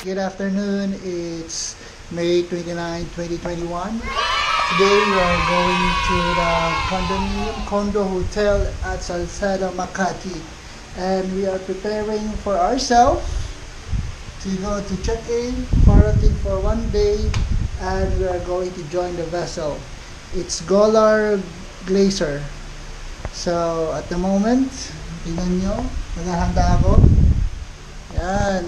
Good afternoon. It's May 29, 2021. Today we are going to the condo hotel at Salcedo, Makati, and we are preparing for ourselves to go to check-in, quarantine for 1 day, and we are going to join the vessel. It's Golar Glacier. So at the moment, tingnan nyo, naghahanda ako. Yan.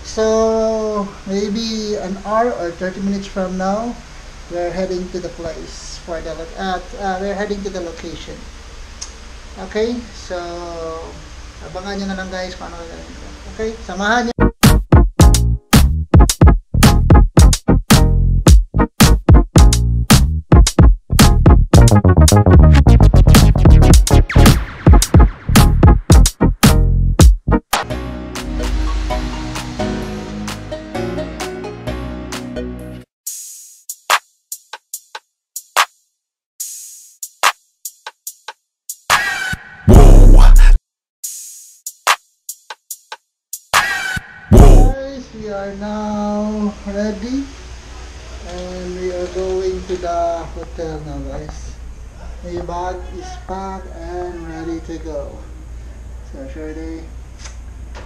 So maybe an hour or 30 minutes from now, we're heading to the place for the we're heading to the location. Okay, so abangan nyo na lang guys kung ano gagawin ko. Okay, samahan nyo. We are now ready and we are going to the hotel now guys. My bag is packed and ready to go. So Shirley,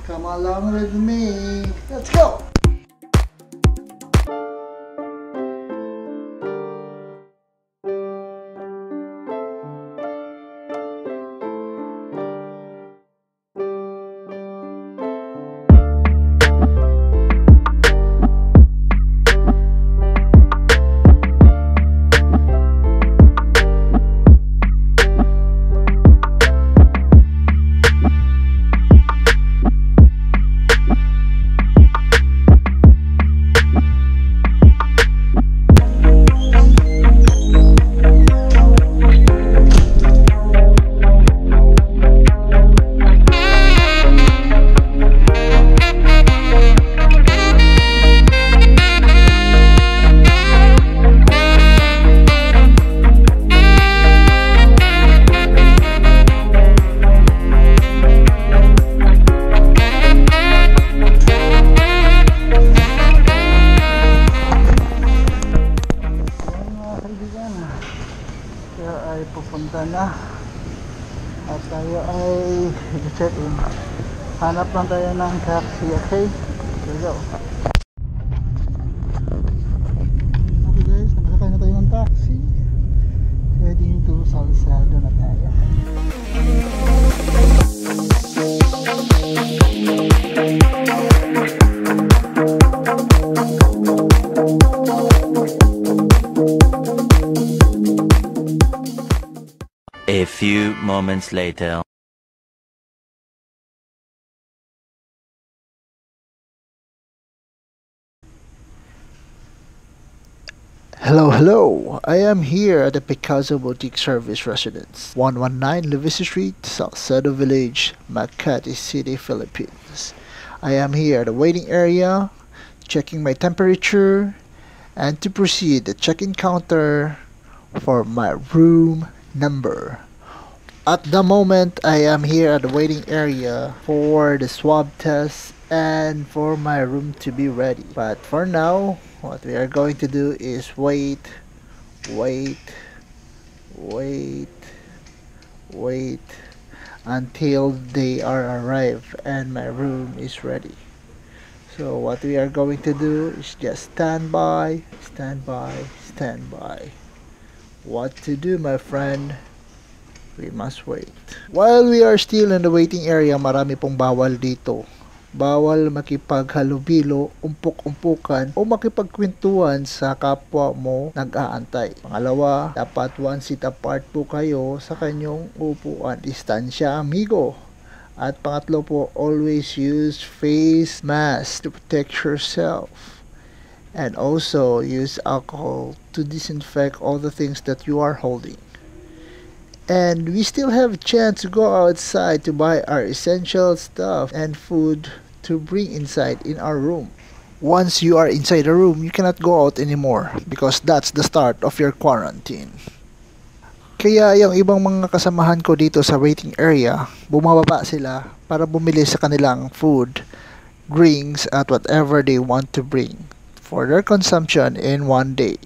come along with me. Let's go! Pupunta na at tayo ay check-in. Hanap lang tayo ng taxi, okay? Let's go. Okay guys, nakasakay na tayo ng taxi. Heading to Salcedo na tayo. moments later. Hello. I am here at the Picasso Boutique Service Residence, 119 Levis Street, Salcedo Village, Makati City, Philippines. I am here at the waiting area, checking my temperature, and to proceed the check-in counter for my room number. At the moment, I am here at the waiting area for the swab test and for my room to be ready. But for now, what we are going to do is wait, wait, wait, wait until they are arrived and my room is ready. So what we are going to do is just stand by, stand by, stand by. What to do, my friend? We must wait. While we are still in the waiting area, marami pong bawal dito. Bawal makipaghalubilo, umpok-umpukan o makipagkwentuhan sa kapwa mo nag-aantay. Pangalawa, dapat one seat apart po kayo sa kanyong upuan. Distansya, amigo. At pangatlo po, always use face mask to protect yourself. And also use alcohol to disinfect all the things that you are holding. And we still have a chance to go outside to buy our essential stuff and food to bring inside in our room. Once you are inside the room, you cannot go out anymore because that's the start of your quarantine. Kaya yung ibang mga kasamahan ko dito sa waiting area, bumababa sila para bumili sa kanilang food, drinks at whatever they want to bring for their consumption in one day.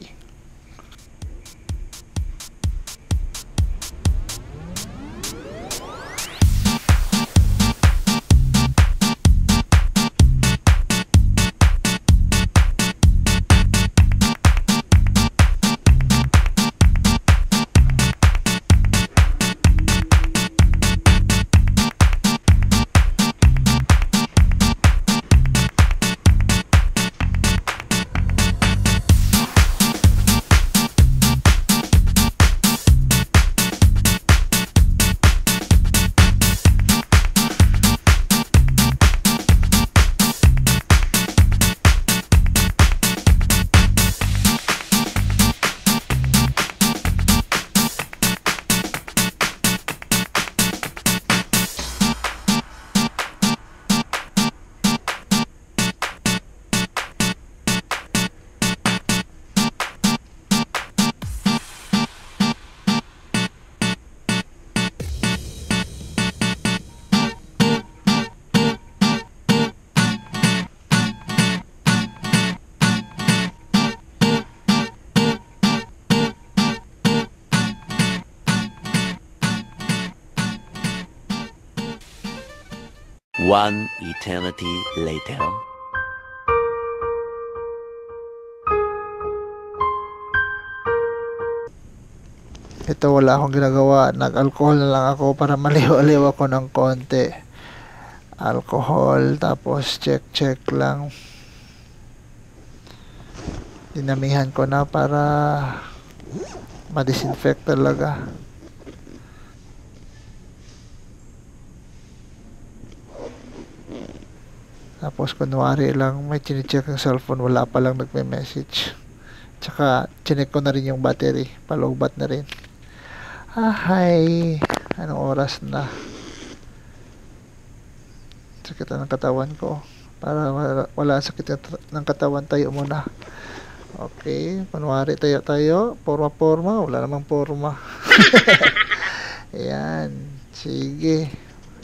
One eternity later. Ito wala akong ginagawa. Nag-alcohol na lang ako para maliw-aliw ako ng konti. Alcohol, tapos check lang. Dinamihan ko na para ma-disinfect talaga. Tapos kunwari lang may chinecheck yung cellphone, wala pa lang nagme-message. Tsaka chinek ko na rin yung battery, palowbat na rin. Hi, anong oras na? Sakit ng katawan ko. Para wala sakit ng katawan, tayo muna. Okay, kunwari tayo, porma, wala namang porma. Ayan, sige,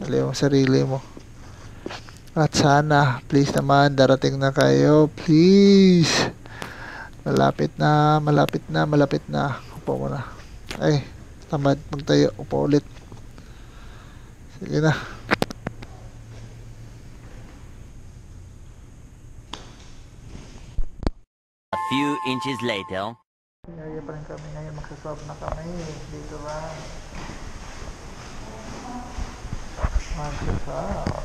aliw ang sarili mo. At sana, please naman, darating na kayo, please. Malapit na. Upo mo na. Ay, tamad magtayo, upo ulit. Sige na. A few inches later. Pinaya pa rin kami ngayon, magsaswab na kami. Dito lang. Magsaswab.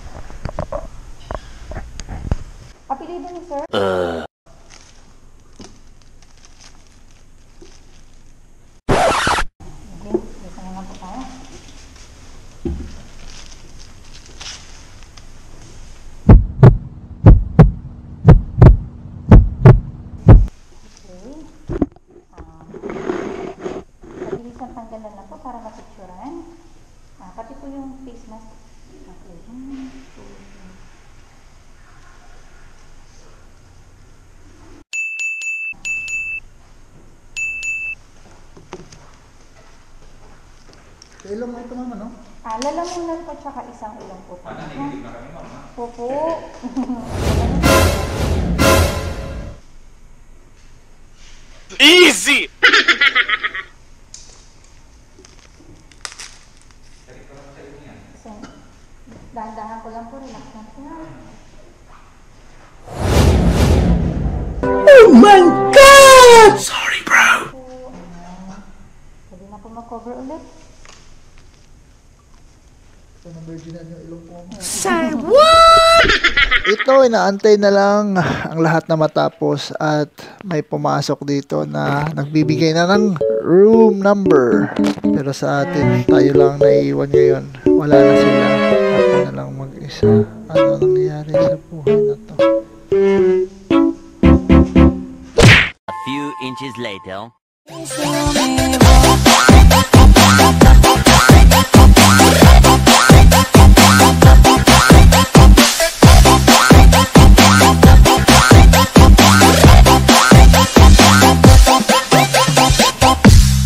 Apelido niyo, sir? Okay, dito na lang po tayo. Ilong mo ito, mama, no? Lalamunan po tsaka isang ilong po. Nanginginig na kami, mama. Opo. Easy! So, dahan-dahan ko lang po. Relax lang po. Oh my God! Sorry, bro. Pwede na po mag-cover ulit. Ito na virginan yung ilong po. Say what? Ito, inaantay na lang ang lahat na matapos at may pumasok dito na nagbibigay na ng room number. Pero sa atin, tayo lang naiiwan ngayon. Wala na sila. Ako na lang mag-isa. Ano nangyayari sa buhay na to? A few inches later.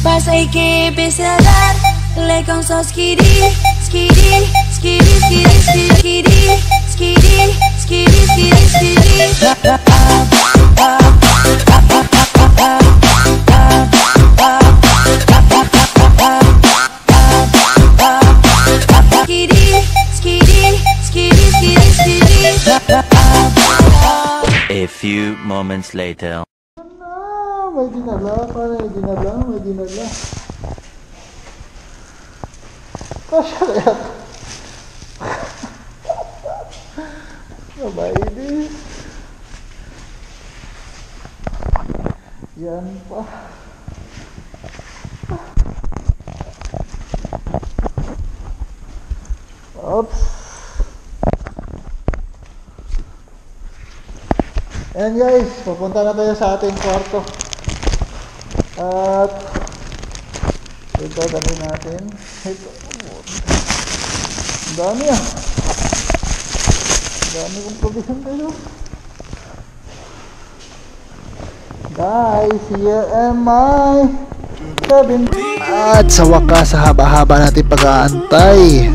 Basta ikipisalan, lekong sa skidi, skidi, skidi, skidi, skidi, skidi, skidi, skidi, skidi. A few moments later. May dinala pa, may dinala. Kasya kaya ito. Mabainis. Yan pa. Oops. Ayan guys, pupunta na tayo sa ating kwarto. At ito, dali natin. Ito. Ang dami ah. Ang dami kong provision kayo. Guys, here am I. 7. At sa wakas, sa haba-haba natin pag-aantay.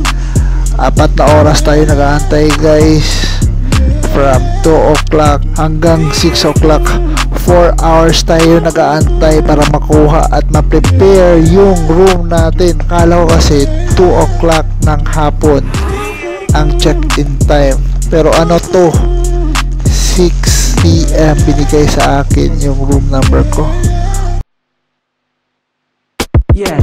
4 na oras tayo nag-aantay guys. From 2 o'clock hanggang 6 o'clock. 4 hours tayo nag-aantay para makuha at ma-prepare yung room natin. Akala ko kasi 2 o'clock ng hapon ang check-in time. Pero ano to? 6 p.m. binigay sa akin yung room number ko. Yeah.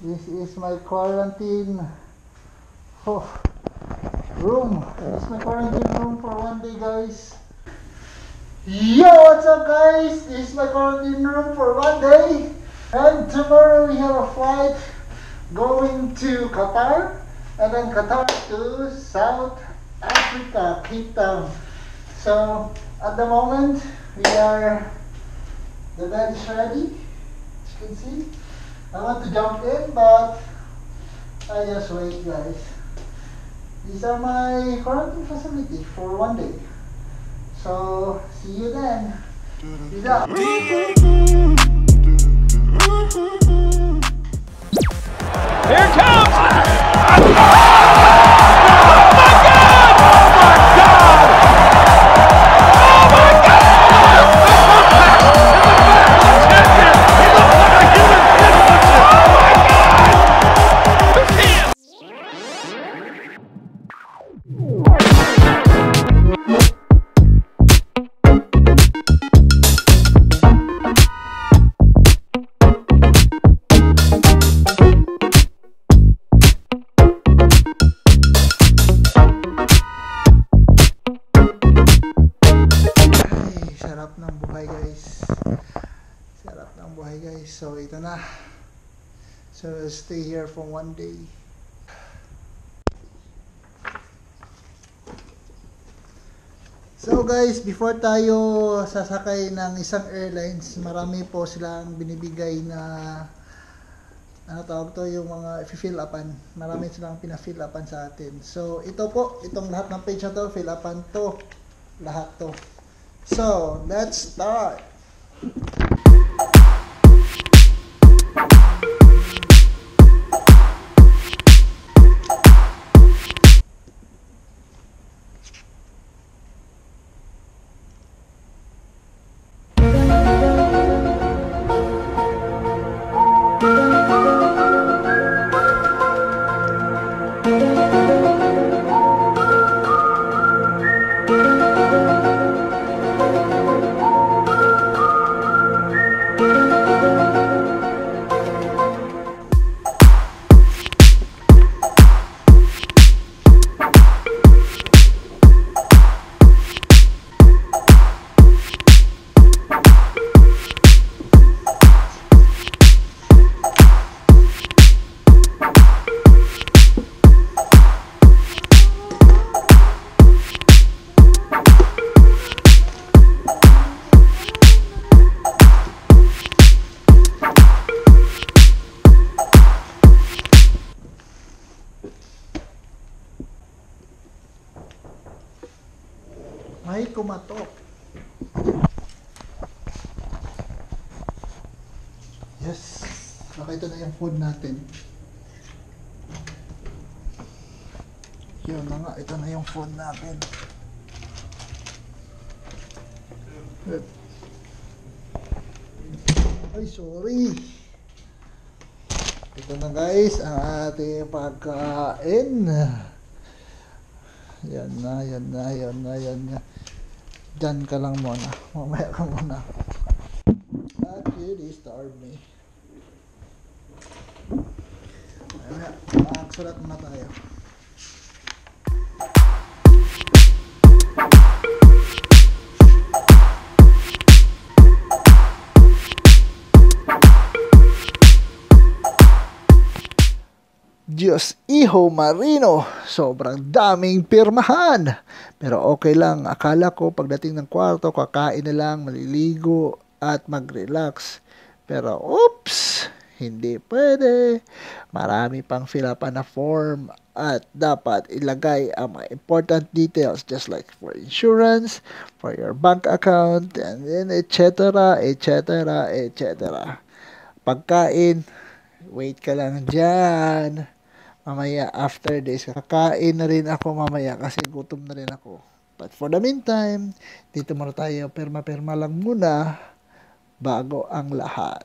This is my quarantine room. This is my quarantine room for 1 day, guys. Yo, what's up, guys? This is my quarantine room for 1 day. And tomorrow we have a flight going to Qatar. And then Qatar to South Africa, Cape Town. So, at the moment, the bed is ready. As you can see. I want to jump in, but I just wait, guys. These are my quarantine facility for 1 day. So, see you then. Peace out. Here it comes! Bye. Sarap ng buhay guys. So ito na. So stay here for one day. So guys, before tayo sasakay ng isang airlines, marami po silang binibigay na ano tawag to, yung mga fill upan. Marami silang pina-fill upan sa atin. So ito po, itong lahat ng page na to, fill upan to. Lahat to. So, let's start. May kumatok. Yes. Okay, ito na yung food natin. Yun na nga, ito na yung food natin. Ay, sorry. Ito na guys, ang ating pagkain. Yan na. Diyan ka lang muna. Mamaya ka muna. At you disturb me. Mamaya, magsulat muna tayo. Diyos Iho Marino, sobrang daming pirmahan. Pero okay lang, akala ko pagdating ng kwarto, kakain na lang, maliligo at mag-relax. Pero oops, hindi pwede. Marami pang fill up na form at dapat ilagay ang mga important details just like for insurance, for your bank account, and then etc. Pagkain, wait ka lang dyan. Mamaya, after this, kakain na rin ako mamaya kasi gutom na rin ako. But for the meantime, dito muna tayo, perma-perma lang muna bago ang lahat.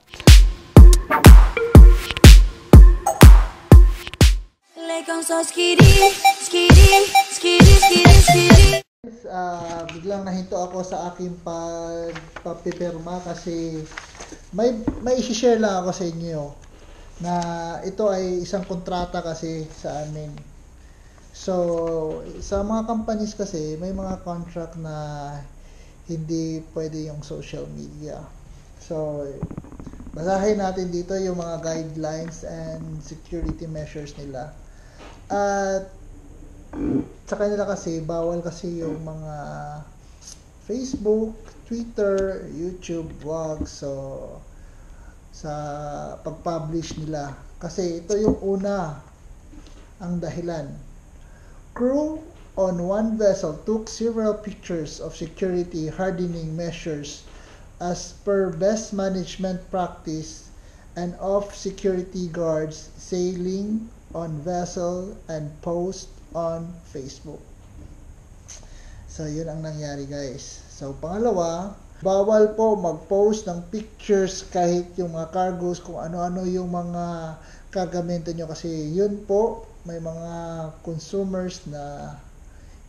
Biglang nahinto ako sa aking pagpapipirma kasi may i-share lang ako sa inyo na ito ay isang kontrata kasi sa amin. So, sa mga companies kasi, may mga contract na hindi pwede yung social media. So, basahin natin dito yung mga guidelines and security measures nila. At sa kanila kasi, bawal kasi yung mga Facebook, Twitter, YouTube, vlog. So, sa pag-publish nila. Kasi ito yung una ang dahilan. Crew on one vessel took several pictures of security hardening measures as per best management practice and of security guards sailing on vessel and post on Facebook. So, yun ang nangyari guys. So, pangalawa, bawal po mag-post ng pictures kahit yung mga cargos, kung ano-ano yung mga gagamitin nyo kasi yun po, may mga consumers na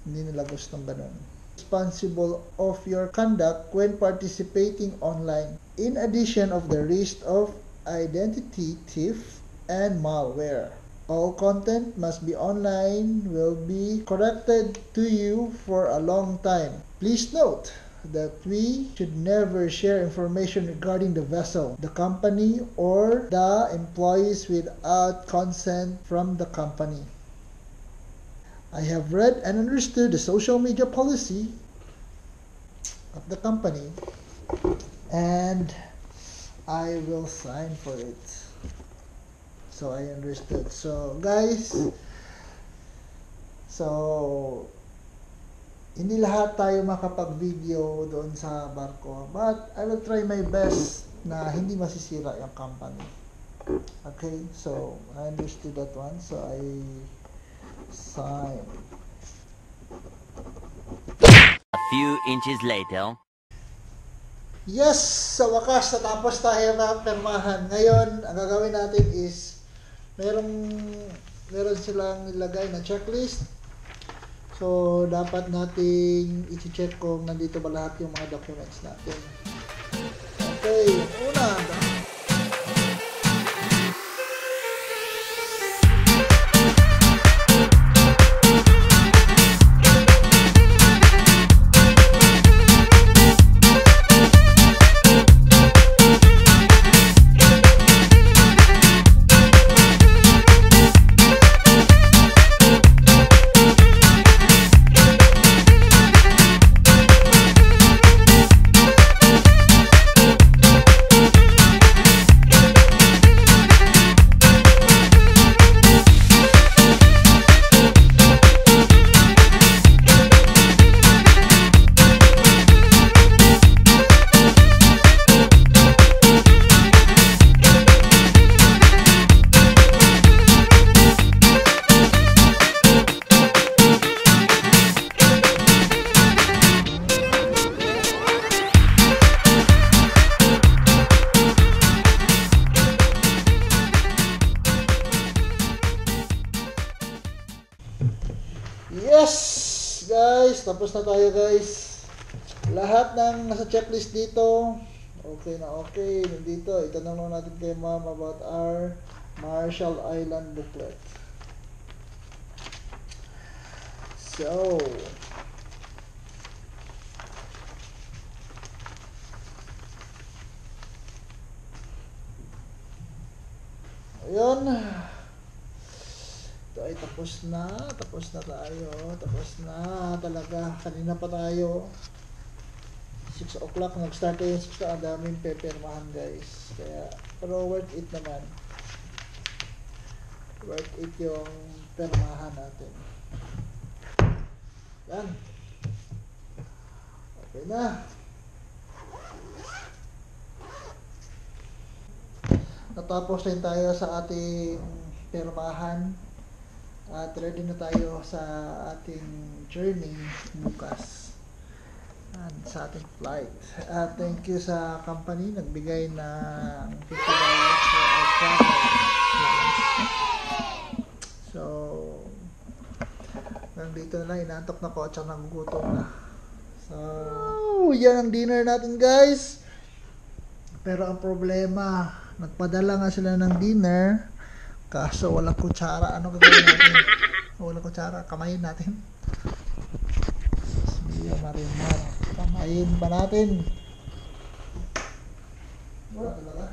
hindi nila gustong ganun. Responsible of your conduct when participating online. In addition of the risk of identity theft and malware. All content must be online, will be corrected to you for a long time. Please note that we should never share information regarding the vessel, the company, or the employees without consent from the company. I have read and understood the social media policy of the company, and I will sign for it. So I understood. So guys, hindi lahat tayo makapag-video doon sa barko, but I will try my best na hindi masisira yung company. Okay, so I understood that one, so I sign. A few inches later. Yes, sa wakas natapos tayo na permahan. Ngayon, ang gagawin natin is meron silang nilagay na checklist. So, dapat nating i-check kung nandito ba lahat yung mga documents natin. Okay, una. Yes, guys, tapos na tayo, guys. Lahat ng nasa checklist dito, okay na okay. Nandito, itanong lang natin kay ma'am about our Marshall Island booklet. So, ayun. Ito ay tapos na tayo, tapos na talaga. Kanina pa tayo 6 o'clock nag-start tayo, 6 o'clock, ang daming pepermahan, guys. Kaya, pero worth it naman, worth it yung permahan natin. Yan, okay na. Natapos rin tayo sa ating permahan. At ready na tayo sa ating journey bukas and sa ating flight. Thank you sa company, nagbigay ng $50 for our travel. So, nandito na lang, inaantok na ko at saka nagugutom na. So, yan ang dinner natin, guys. Pero ang problema, nagpadala nga sila ng dinner, kaso walang kutsara. Ano gagawin natin? Walang kutsara, kamayin natin. Bismillah, marimar. Kamayin pa natin. Wala talaga.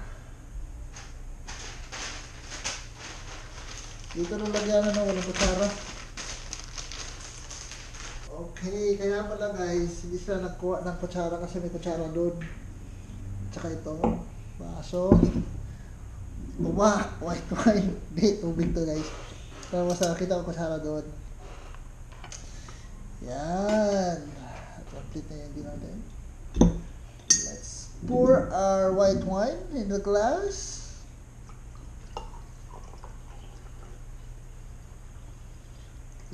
Dito nung lagyan na walang kutsara. Okay, kaya pala, guys, hindi sila nagkuha ng kutsara kasi may kutsara doon. Tsaka ito, baso. White wine. Hindi, tubig to, guys. Pero mas nakakita ko kutsara doon. Yan. Complete na yung din natin. Let's pour our white wine in the glass.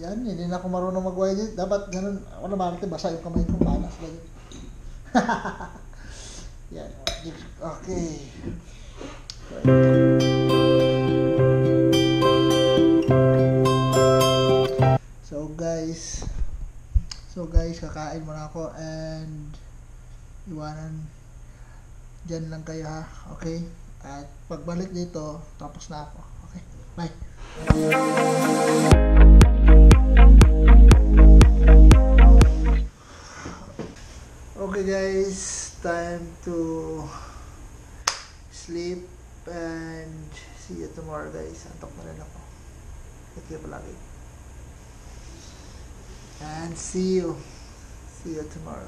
Yan, hindi na ako marunong mag-wine. Dapat ganun, wala marami, basa yung kamay ko, malas lang. Yan, okay. So guys, kakain muna ako and iwanan dyan lang kayo, ha, okay? At pagbalik dito, tapos na ako, okay? Bye! Okay Okay guys, time to sleep and see you tomorrow guys. Antok na rin ako. Ingat kayo palagi. And see you tomorrow.